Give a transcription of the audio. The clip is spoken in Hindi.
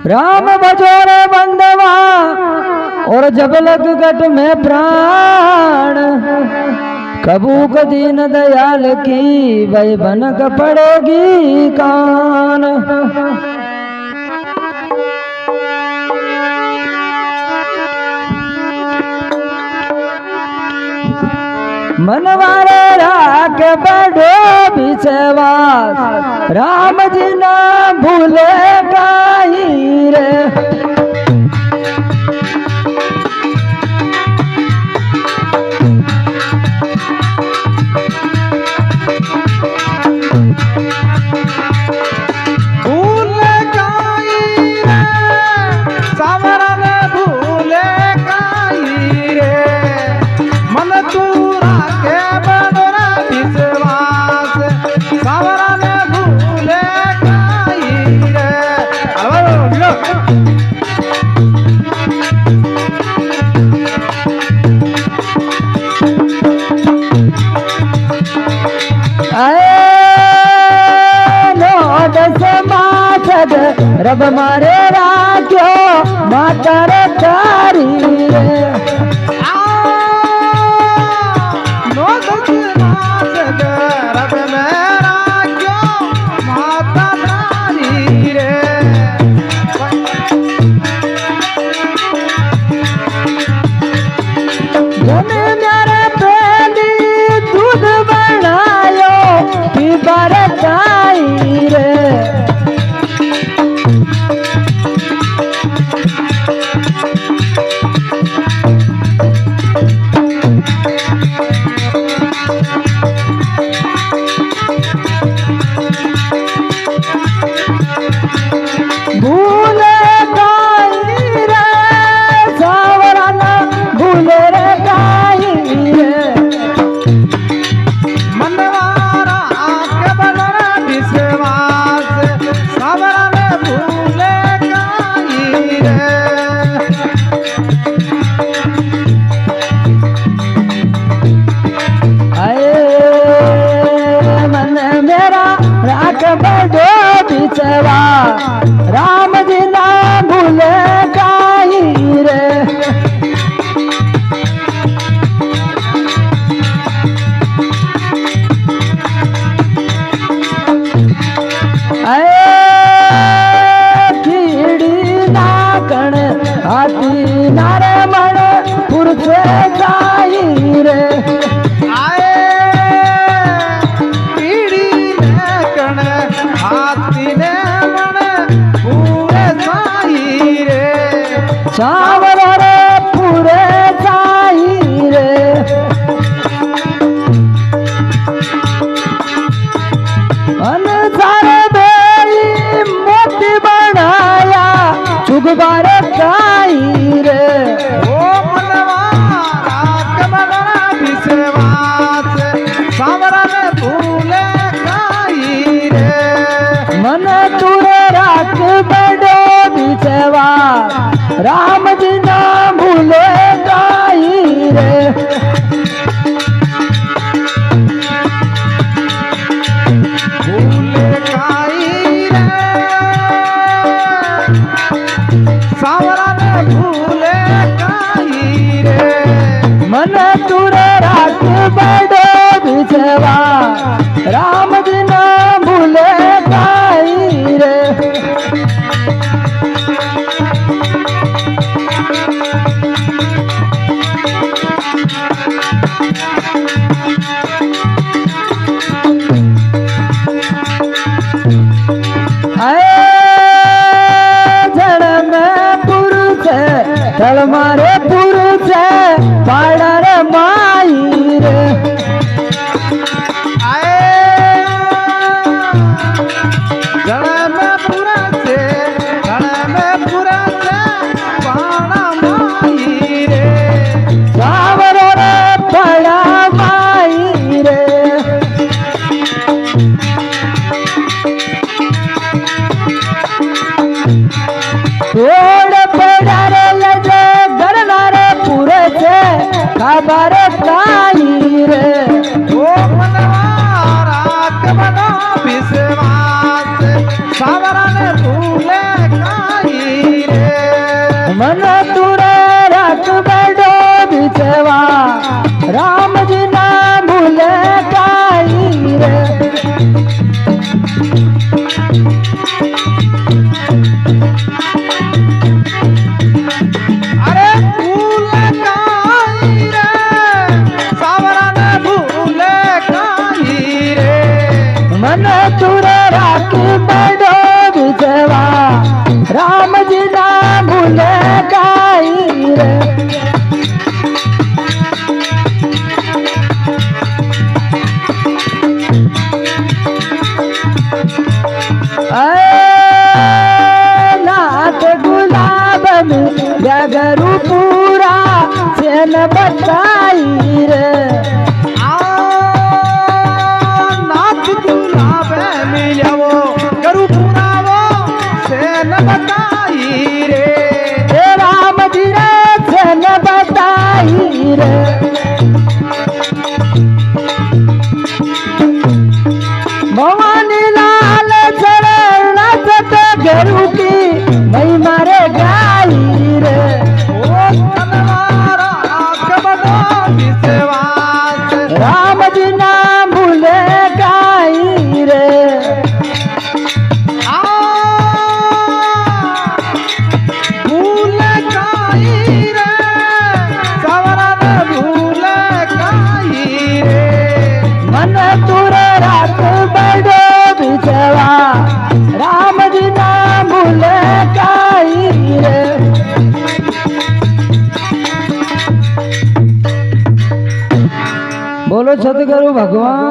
राम भजो रे बंदवा और जब लग गट में प्राण कबू दीन दयाल की वही बनक पड़ेगी कान। मनवारे राख बड़ो विश्वास राम जी ना भूले काई रे। रब मारे राख्यो माता रे तारी रे। रब मेरा क्यों माता तारी रे। जने मेरे पहली दूध बनायो पीबर काई रे। राम जी ना भूले काई रे। कीड़ी ना कण हाथी नारे मन पुरुष काई रे। सावर रे पूरे साई रे। अनुसार बेरी मोती बनाया चुगबार काई रे। ओ मनवा राख बना विश्वास सावरा ने भूले काई रे। मन तुरे राख बड़ो विश्वास राम जी ना भूले काई रे। भूले काई रे सावरा ने भूले काई रे। मन तुरे राख बड़ो विश्वास राम जी ना भूले काई रे। थल मारे पुरुष पाड़ा रे माई रे। जड़ में पूरा से पाड़ा माई रे। सावर रे पाड़ा माई रे। खबर काई रे। ओ मनवा राख बना विश्वास सावरा ने भूले काई मन तुरे रख बड़ो बिचवा राम जी ना भूले काई रे अरे भूले काई रे सावरा ने भूले काई रे मन तुरे रख बड़ो बिचवा राम जी ना भूले काई रे नाथ गुलाब में जगरू पूरा चैन बताई रे आ नाथ गुलाबे मिलवो करू पुरावो से न बताई रे हे राम जी रे चैन बताई रे भवानी लाल चरण गरू की मई मारे गाई रे ओ तनवारा कबदा विश्वास राम जी ना भूले गाई रे आ भूले काई रे सावरा ने भूले काई रे मन तुरे रात बड़ो बिचवा राम जी ना भूले काई रे बोलो सतगुरु भगवान